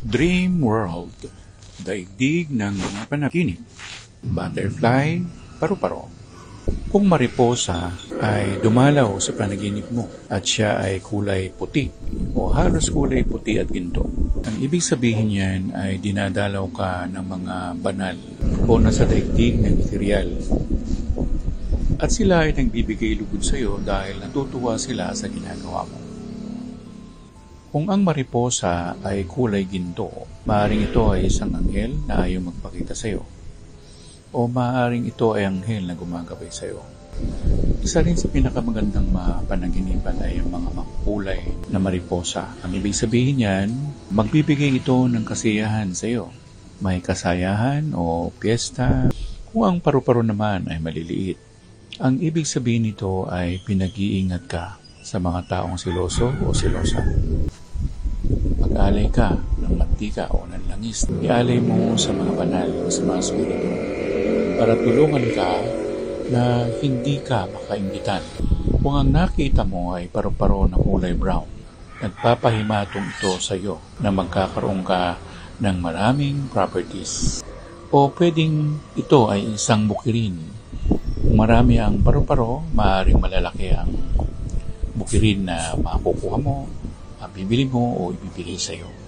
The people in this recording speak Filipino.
Dream World, daigdig ng mga panaginip, butterfly, paru-paro. Kung mariposa ay dumalaw sa panaginip mo at siya ay kulay puti o halos kulay puti at ginto, ang ibig sabihin niyan ay dinadalaw ka ng mga banal o nasa daigdig ng ethereal. At sila ay nagbibigay lugod sa iyo dahil natutuwa sila sa ginagawa mo. Kung ang mariposa ay kulay ginto, maaaring ito ay isang anghel na ayaw magpakita sa iyo. O maaaring ito ay anghel na gumagabay sa iyo. Isa rin sa pinakamagandang panaginipan ay ang mga makulay na mariposa. Ang ibig sabihin niyan, magbibigay ito ng kasiyahan sa iyo. May kasayahan o piyesta, kung ang paru-paro naman ay maliliit. Ang ibig sabihin nito ay pinag-iingat ka sa mga taong siloso o silosa. Mag-alay ka ng mantika o ng langis. Ialay mo sa mga banal, sa mga spirito, para tulungan ka na hindi ka makaimbitan. Kung ang nakita mo ay paru-paro na kulay brown, nagpapahimatong ito sa iyo na magkakaroon ka ng maraming properties. O pwedeng ito ay isang bukirin. Kung marami ang paru-paro, maaaring malalaki ang bukirin na makukuha mo, bibili mo o ibibigay sa iyo.